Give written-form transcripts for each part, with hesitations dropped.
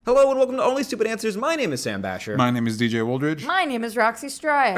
Hello and welcome to Only Stupid Answers. My name is Sam Basher. My name is DJ Woldridge. My name is Roxy Stryer.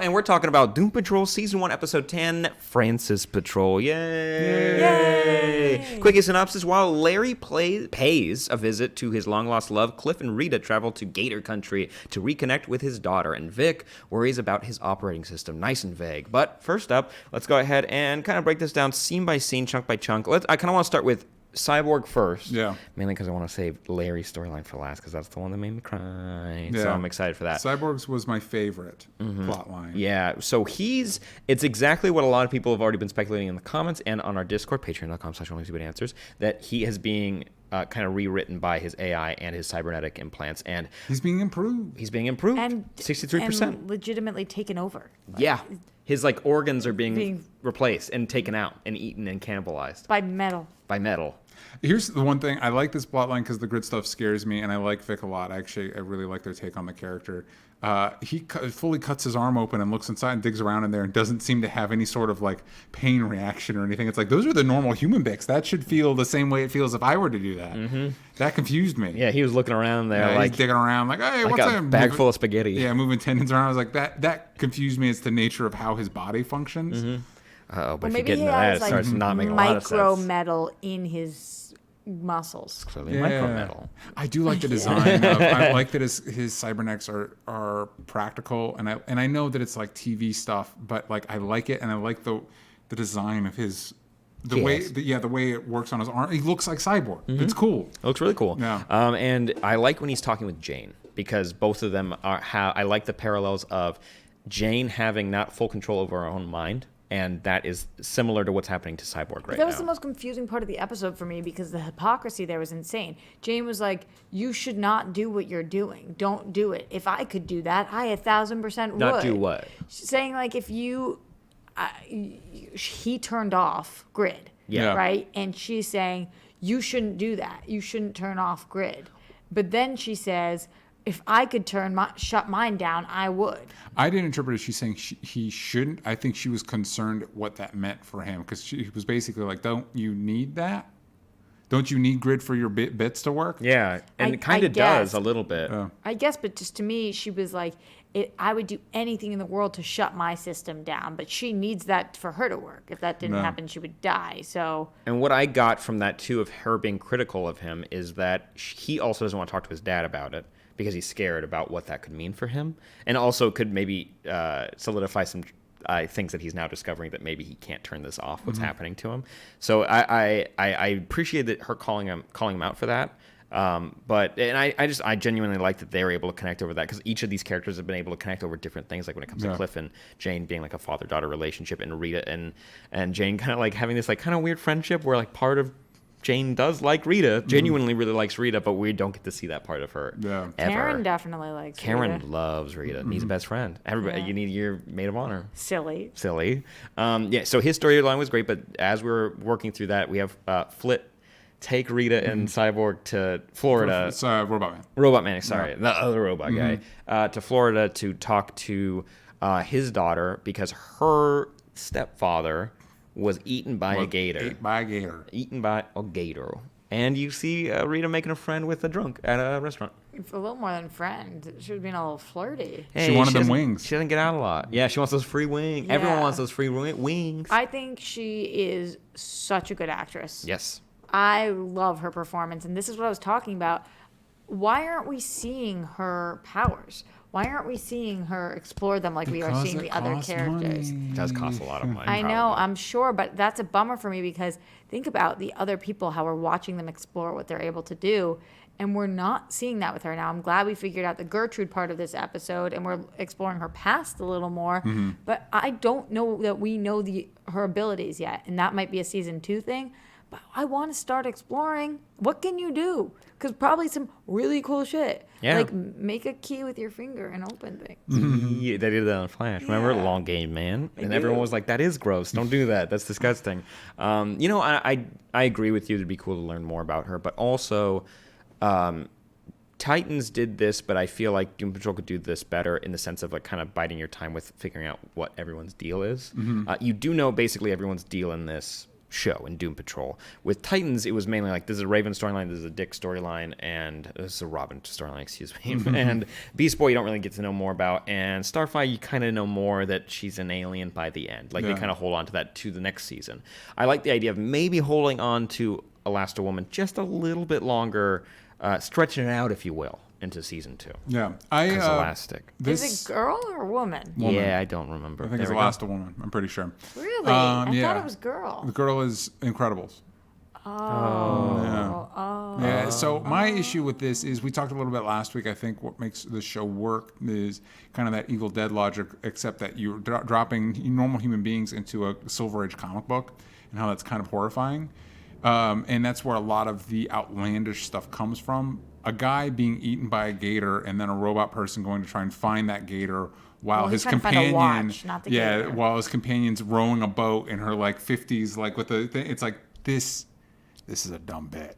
And we're talking about Doom Patrol Season 1, Episode 10, Francis Patrol. Yay! Yay! Quickie synopsis. While Larry pays a visit to his long-lost love, Cliff and Rita travel to Gator Country to reconnect with his daughter, and Vic worries about his operating system. Nice and vague. But first up, let's go ahead and kind of break this down scene by scene, chunk by chunk. I kind of want to start with Cyborg first. Yeah. Mainly because I want to save Larry's storyline for last because that's the one that made me cry. Yeah. So I'm excited for that. Cyborg's was my favorite plot line. Yeah. So it's exactly what a lot of people have already been speculating in the comments and on our Discord, patreon.com/onlystupidanswers, that he is being kind of rewritten by his AI and his cybernetic implants. And He's being improved. And 63%. And legitimately taken over. Yeah. His organs are being replaced and taken out and eaten and cannibalized. By metal. By metal. Here's the one thing. I like this plotline because the grid stuff scares me, and I like Vic a lot. I really like their take on the character. He fully cuts his arm open and looks inside and digs around in there and doesn't seem to have any sort of pain reaction or anything. It's like, those are the normal human Vics. That should feel the same way it feels if I were to do that. Mm-hmm. That confused me. Yeah, he was looking around there he's digging around hey, like what's a that? bag full of spaghetti. Yeah, moving tendons around. I was like, that confused me. It's the nature of how his body functions. Mm-hmm. But Well, if you maybe get he into that, has it starts not making a lot of sense. micro metal in his muscles. So micro metal. I do like the design. I like that his cybernetics are practical, and I know that it's TV stuff, but I like it, and I like the design of his the way it works on his arm. He looks like Cyborg. Mm-hmm. It's cool. It looks really cool. Yeah. And I like when he's talking with Jane because both of them I like the parallels of Jane having not full control over her own mind. And that is similar to what's happening to Cyborg right now. That was the most confusing part of the episode for me because the hypocrisy there was insane. Jane was like, you should not do what you're doing. Don't do it. If I could do that, I 1,000% would. Not do what? She's saying if he turned off grid, right? And she's saying, you shouldn't do that. You shouldn't turn off grid. But then she says, if I could shut mine down, I would. I didn't interpret it as she's saying he shouldn't. I think she was concerned what that meant for him because she was basically don't you need that? Don't you need grid for your bits to work? Yeah, and it kind of does a little bit. I guess, but just to me, she was like, I would do anything in the world to shut my system down, but she needs that for her to work. If that didn't happen, she would die. So. And what I got from that, too, of her being critical of him is that he also doesn't want to talk to his dad about it. Because he's scared about what that could mean for him. And also could maybe solidify some things that he's now discovering that maybe he can't turn this off, what's happening to him. So I appreciate that her calling him out for that. I genuinely like that they were able to connect over that because each of these characters have been able to connect over different things, like when it comes to Cliff and Jane being a father-daughter relationship, and Rita and Jane kind of having this kind of weird friendship where part of Jane does like Rita, genuinely really likes Rita, but we don't get to see that part of her ever. Karen definitely likes Karen Rita. Loves Rita. Needs a best friend. Everybody, you need your maid of honor. Silly. So his storyline was great, but as we were working through that, we have Flit take Rita and Cyborg to Florida. It's Robotman. Robotman, sorry. The other robot guy. To Florida to talk to his daughter because her stepfather was eaten by a gator. Eaten by a gator. And you see Rita making a friend with a drunk at a restaurant. It's a little more than friend. She was being a little flirty. Hey, she wanted them wings. She doesn't get out a lot. Yeah, she wants those free wings. Yeah. Everyone wants those free wings. I think she is such a good actress. Yes. I love her performance. And this is what I was talking about. Why aren't we seeing her powers? Why aren't we seeing her explore them like we are seeing the other characters? It does cost a lot of money. I know, I'm sure, but that's a bummer for me because think about the other people, how we're watching them explore what they're able to do, and we're not seeing that with her now. I'm glad we figured out the Gertrude part of this episode, and we're exploring her past a little more, but I don't know that we know her abilities yet, and that might be a season 2 thing. But I want to start exploring. What can you do? Because probably some really cool shit. Yeah. Make a key with your finger and open things. Yeah, they did that on Flash. Remember? Long Game Man? And everyone was like, that is gross. Don't do that. That's disgusting. I agree with you. It'd be cool to learn more about her. But also, Titans did this, but I feel like Doom Patrol could do this better in the sense of kind of biding your time with figuring out what everyone's deal is. You do know basically everyone's deal in this show in Doom Patrol. With Titans, it was mainly like, this is a Raven storyline, this is a Dick storyline, and this is a Robin storyline, excuse me. And Beast Boy, you don't really get to know more about, and Starfire, you kind of know more that she's an alien by the end. Like, they kind of hold on to that to the next season. I like the idea of maybe holding on to Elasti-Woman just a little bit longer, stretching it out, if you will, into season 2. Yeah, Because Elastic. Is it girl or woman? Yeah, I don't remember. I think it's Elasti-Woman. I'm pretty sure. Really? I thought it was girl. The girl is Incredibles. Oh. Yeah. So my issue with this is, we talked a little bit last week. I think what makes the show work is kind of that Evil Dead logic, except that you're dropping normal human beings into a Silver Age comic book, and how that's kind of horrifying. And that's where a lot of the outlandish stuff comes from. A guy being eaten by a gator, and then a robot person going to try and find that gator while his companion, while his companion's rowing a boat in her like 50s, like with the thing. It's like, this is a dumb bit.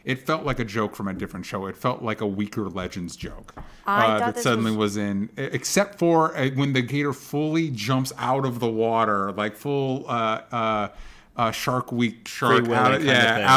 It felt like a joke from a different show. It felt like a weaker Legends joke that suddenly was in, except for when the gator fully jumps out of the water, like full Shark Week shark out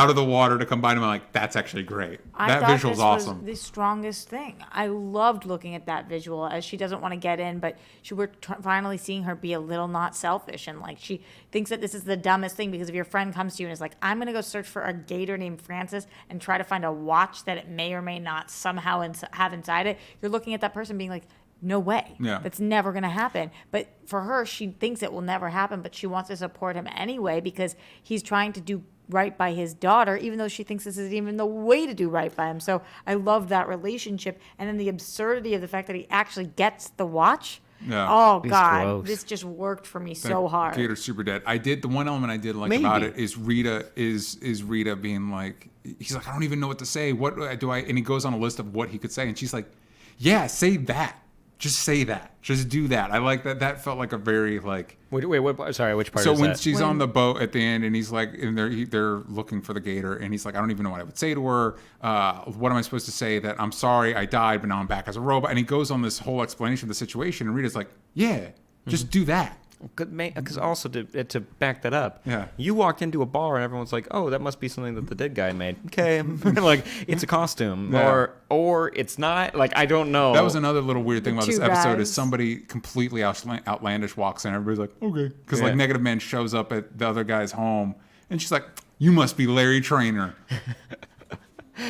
of the water to combine them. I'm like, that's actually great. That visual's awesome. Was the strongest thing. I loved looking at that visual, as she doesn't want to get in, but we're finally seeing her be a little not selfish, and like, she thinks that this is the dumbest thing, because if your friend comes to you and is like, I'm going to go search for a gator named Francis and try to find a watch that it may or may not somehow have inside it, you're looking at that person being like, no way. Yeah. That's never going to happen. But for her, she thinks it will never happen, but she wants to support him anyway, because he's trying to do right by his daughter, even though she thinks this isn't even the way to do right by him. So I love that relationship. And then the absurdity of the fact that he actually gets the watch. Yeah. Oh, He's God. gross. This just worked for me so hard. Gator's super dead. The one element I did like about it is Rita Rita being like, he's like, I don't even know what to say. What do I? And he goes on a list of what he could say. And she's like, yeah, say that. Just say that. Just do that. I like that. That felt like a very like. Wait, what? Sorry, which part? So is when that? she's on the boat at the end, and he's like, and they're looking for the gator, and he's like, I don't even know what I would say to her. What am I supposed to say? That I'm sorry, I died, but now I'm back as a robot. And he goes on this whole explanation of the situation, and Rita's like, yeah, just do that. Because also to back that up, Yeah. you walked into a bar and everyone's like, "Oh, that must be something that the dead guy made." Okay, like, it's a costume, Yeah. or it's not. Like, I don't know. That was another little weird thing about this two episode guys. is somebody completely outlandish walks in. Everybody's like, okay, because like Negative Man shows up at the other guy's home, and she's like, you must be Larry Trainer.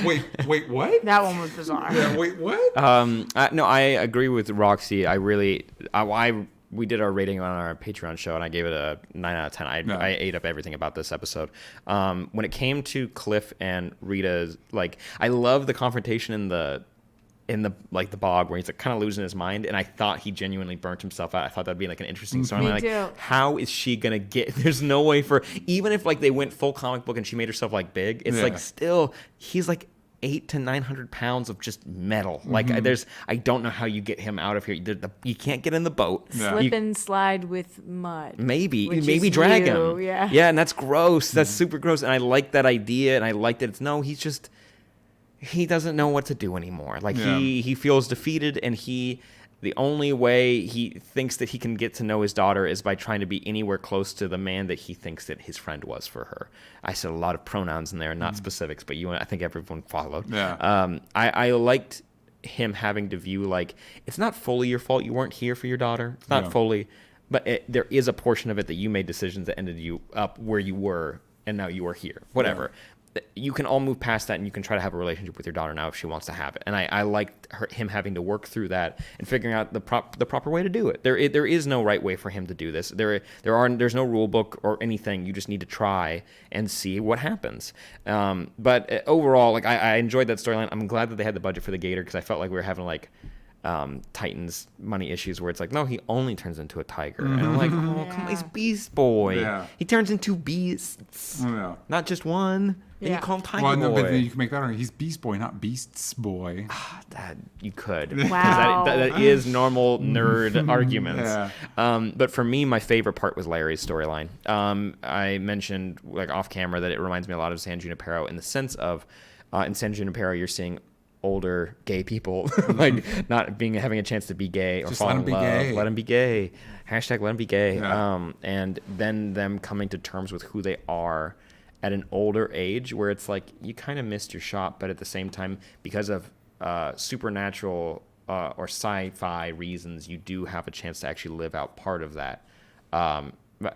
Wait, what? That one was bizarre. Yeah, wait, what? No, I agree with Roxy. We did our rating on our Patreon show, and I gave it a 9 out of 10. I ate up everything about this episode. When it came to Cliff and Rita's, like, I love the confrontation in the like the bog, where he's like kind of losing his mind, and I thought he genuinely burnt himself out. I thought that'd be like an interesting story. Like, too. how is she gonna get? There's no way for, even if like they went full comic book and she made herself like big, it's like still he's like 800 to 900 pounds of just metal. Like, I don't know how you get him out of here. You can't get in the boat. Yeah. Slip and slide with mud. Maybe Which is drag you, him. yeah. And that's gross. That's super gross. And I like that idea, and I like that he doesn't know what to do anymore. Like, he feels defeated, and the only way he thinks that he can get to know his daughter is by trying to be anywhere close to the man that he thinks that his friend was for her. I said a lot of pronouns in there, not specifics, but I think everyone followed. Yeah. I liked him having to view, like, it's not fully your fault you weren't here for your daughter. It's not fully, but there is a portion of it that you made decisions that ended you up where you were, and now you are here. Whatever. You can all move past that, and you can try to have a relationship with your daughter now if she wants to have it. And I liked him having to work through that and figuring out the proper way to do it. There is no right way for him to do this. There's no rule book or anything. You just need to try and see what happens. But overall, like, I enjoyed that storyline. I'm glad that they had the budget for the Gator, because I felt like we were having like Titans money issues where it's like, no, he only turns into a tiger. And I'm like, oh, come on, he's Beast Boy. Yeah. He turns into beasts, not just one. And you call him Tiger Boy. But then you can make that argument. He's Beast Boy, not Beasts Boy. That you could. Wow. That is normal nerd arguments. Yeah. But for me, my favorite part was Larry's storyline. I mentioned, like, off camera, that it reminds me a lot of San Junipero in the sense of, in San Junipero, you're seeing older gay people, like not having a chance to be gay or Just fall let in 'em be love. gay. Let them be gay. Hashtag let them be gay. Yeah. And then them coming to terms with who they are at an older age, where it's like you kind of missed your shot, but at the same time, because of supernatural or sci-fi reasons, you do have a chance to actually live out part of that.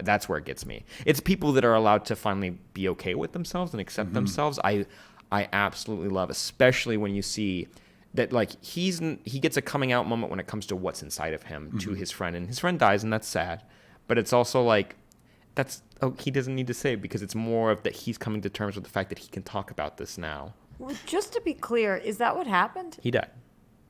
That's where it gets me. It's people that are allowed to finally be okay with themselves and accept themselves. I absolutely love, especially when you see that like he gets a coming out moment when it comes to what's inside of him to his friend, and his friend dies, and that's sad. But it's also like he doesn't need to say it, because it's more of that he's coming to terms with the fact that he can talk about this now. Well, just to be clear, is that what happened? He died.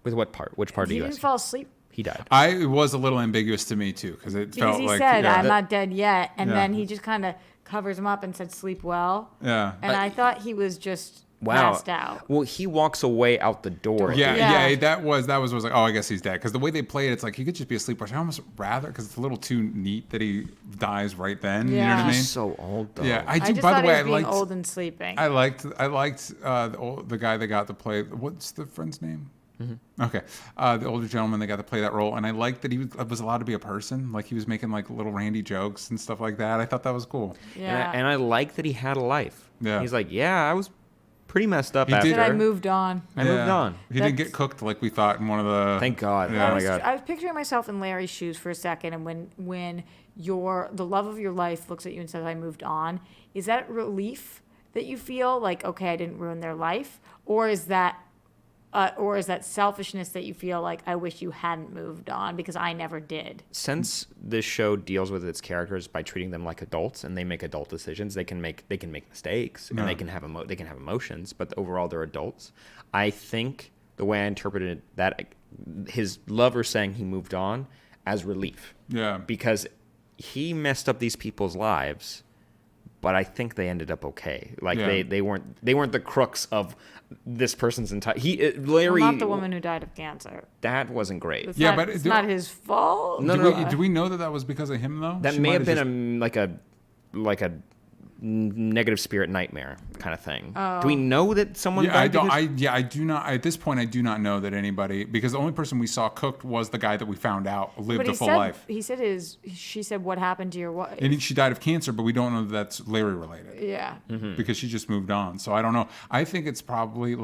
With what part? Which part do He you didn't ask? fall asleep. He died. It was a little ambiguous to me too, because it Because felt he like said, yeah, I'm not dead yet. And Yeah. then he just kind of covers him up and said, sleep well. Yeah. And I thought he was just Wow. passed out. Well, he walks away out the door. Yeah, Yeah. that was like, oh, I guess he's dead. Because the way they play it, it's like he could just be asleep. Which I almost rather, because it's a little too neat that he dies right then. You know what I Yeah. mean? He's so old though. Yeah, I I do. just By thought the way, he I was being liked, old and sleeping. I liked the guy that got to play. What's the friend's name? Okay, the older gentleman that got to play that role, and I liked that he was allowed to be a person. Like he was making like little randy jokes and stuff like that. I thought that was cool. Yeah. And I like that he had a life. Yeah. He's like, yeah, I was pretty messed up He after. did. But I moved on. I moved on. He didn't That's- get cooked like we thought in one of the. Thank God. Yeah. Oh my God. I was picturing myself in Larry's shoes for a second, and when the love of your life looks at you and says, I moved on, is that relief that you feel like, okay, I didn't ruin their life? Or is that selfishness that you feel like, I wish you hadn't moved on because I never did? Since this show deals with its characters by treating them like adults, and they make adult decisions, they can make mistakes, and they can have emotions, but overall they're adults. I think the way I interpreted that, his lover saying he moved on as relief. Yeah. Because he messed up these people's lives, but I think they ended up okay. Like Yeah. they weren't the crux of this person's entire. Larry. Well, not the woman who died of cancer. That wasn't great. It's Yeah, not, but it's do- not his fault. No, Do we know that was because of him though? That She may might have been just- like a negative spirit nightmare kind of thing. Do we know that someone? Yeah, I died don't. because- I do not. At this point, I do not know that anybody, because the only person we saw cooked was the guy that we found out lived But a full life. he said she said, what happened to your wife? And she died of cancer, but we don't know that that's Larry related Yeah. because she just moved on. So I don't know. I think it's probably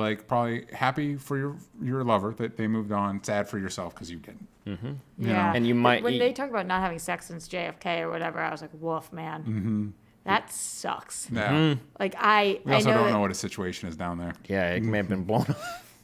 happy for your lover that they moved on, sad for yourself because you didn't. Yeah. And you might- When they talk about not having sex since JFK or whatever, I was like, woof, man. Mm-hmm. That sucks. Yeah. Like, We I also know don't that, know what his situation is down there. Yeah, it may have been blown up.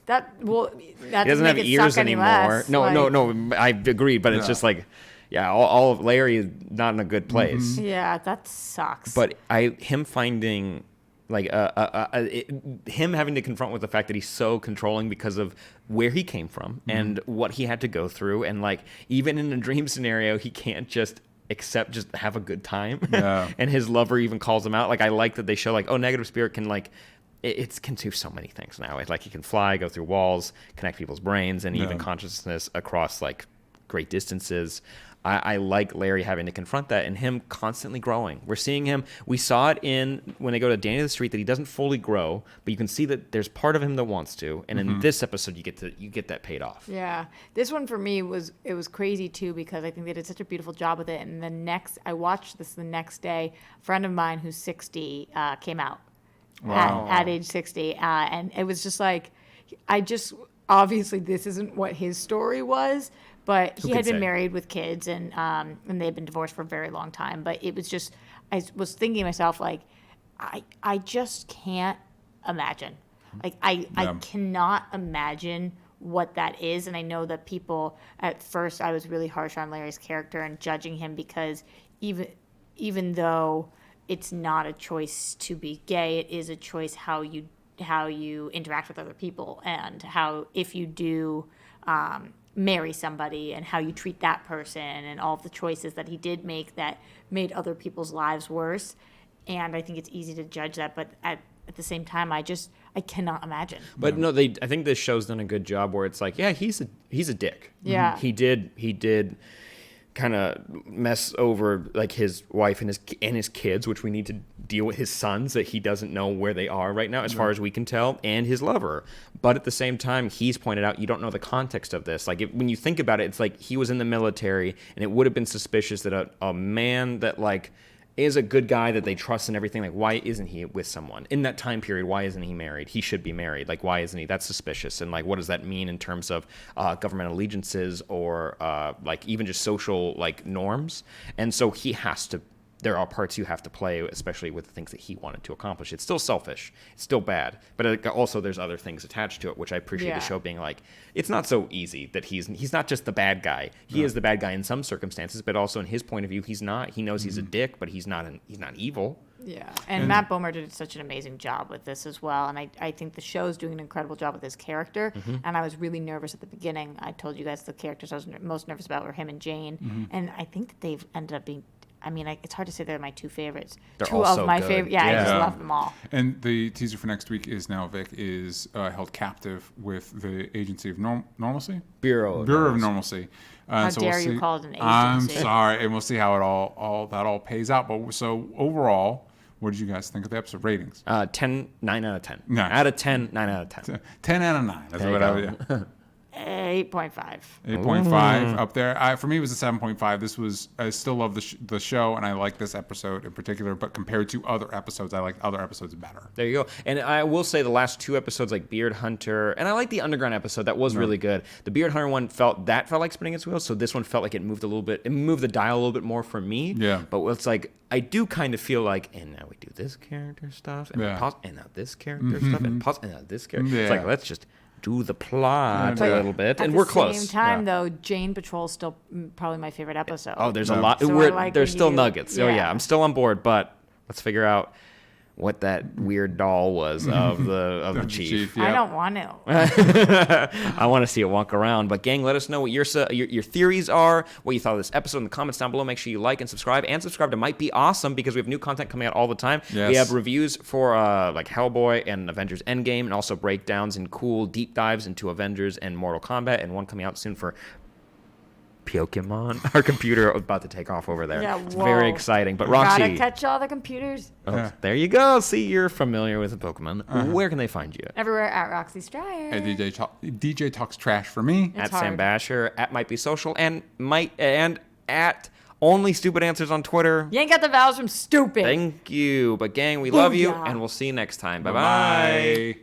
that He doesn't doesn't have make it ears suck any anymore. less. No, Like, I agree, but it's Yeah. just like, yeah, all of Larry is not in a good place. Yeah, that sucks. But him finding him having to confront with the fact that he's so controlling because of where he came from and what he had to go through, and like even in a dream scenario, he can't just have a good time. Yeah. And his lover even calls him out. Like I like that they show like, oh, negative spirit can like. It can do so many things now. It's like he can fly, go through walls, connect people's brains, and even consciousness across like great distances. I like Larry having to confront that and him constantly growing. We're seeing him. We saw it when they go to Danny of the Street that he doesn't fully grow, but you can see that there's part of him that wants to. And in this episode, you get that paid off. yeah, this one for me was crazy too, because I think they did such a beautiful job with it. And I watched this the next day. A friend of mine who's 60 came out. Wow. At age 60. And it was just like, obviously this isn't what his story was, but he could had been say? married with kids and they'd been divorced for a very long time. But it was just, I was thinking to myself, like, I just can't imagine. Like, I cannot imagine what that is. And I know that people, at first I was really harsh on Larry's character and judging him because even though it's not a choice to be gay, it is a choice how you interact with other people, and how, if you do marry somebody, and how you treat that person, and all of the choices that he did make that made other people's lives worse. And I think it's easy to judge that, but at the same time, I cannot imagine. But no, I think this show's done a good job where it's like, yeah, he's a dick. Yeah. He did kind of mess over like his wife and his kids, which we need to deal with, his sons that he doesn't know where they are right now as far as we can tell, and his lover. But at the same time, he's pointed out you don't know the context of this. Like when you think about it, it's like he was in the military, and it would have been suspicious that a man that like is a good guy that they trust and everything, like why isn't he with someone in that time period? Why isn't he married? He should be married. Like why isn't he? That's suspicious. And like what does that mean in terms of government allegiances or like even just social like norms? And so he has to, there are parts you have to play, especially with the things that he wanted to accomplish. It's still selfish, it's still bad, but also there's other things attached to it, which I appreciate the show being like, it's not so easy that he's not just the bad guy. He is the bad guy in some circumstances, but also in his point of view, he's not. He knows he's a dick, but he's not evil. Yeah, and Matt Bomer did such an amazing job with this as well, and I think the show's doing an incredible job with his character, and I was really nervous at the beginning. I told you guys the characters I was most nervous about were him and Jane, and I think that they've ended up being, I mean, it's hard to say they're my two favorites. They're two all of so my good. favorite. Yeah, I just love them all. And the teaser for next week is now Vic is held captive with the Agency of Normalcy? Bureau of Normalcy. How so dare we'll you see. call it an agency? I'm sorry, and we'll see how it all pays out. But so overall, what did you guys think of the episode ratings? 9 out of 10. Nice. Out of 10, 9 out of 10. 10 out of 9. That's There what you I go. would. 8.5. 8.5 up there. For me, it was a 7.5. This was, I still love the show, and I like this episode in particular. But compared to other episodes, I like other episodes better. There you go. And I will say the last two episodes, like Beard Hunter, and I like the Underground episode. That was really good. The Beard Hunter one felt like spinning its wheels. So this one felt like it moved a little bit. It moved the dial a little bit more for me. Yeah. But it's like, I do kind of feel like, and now we do this character stuff, and pause, and now this character stuff, and pause, and now this character. Yeah. It's like, let's just do the plot a little bit, and At we're the close. same time, though, Jane Patrol's still probably my favorite episode. Oh, there's a lot. So I like there's when still you- nuggets. Oh yeah. yeah, I'm still on board, but let's figure out what that weird doll was of the chief. I don't want to. I want to see it walk around. But gang, let us know what your theories are, what you thought of this episode in the comments down below. Make sure you like and subscribe to Might Be Awesome, because we have new content coming out all the time. Yes. We have reviews for like Hellboy and Avengers Endgame, and also breakdowns and cool deep dives into Avengers and Mortal Kombat, and one coming out soon for Pokemon. Our computer about to take off over there. Yeah, It's whoa. very exciting. But Gotta Roxy, catch all the computers. there you go. See, you're familiar with the Pokemon. Where can they find you? Everywhere at Roxy Stryer. And DJ talks trash for me. It's At Sam hard. Basher, at Might Be Social, and at Only Stupid Answers on Twitter. You ain't got the vowels from stupid. Thank you. But gang, we love you, Booyah. and we'll see you next time. Bye-bye. Bye.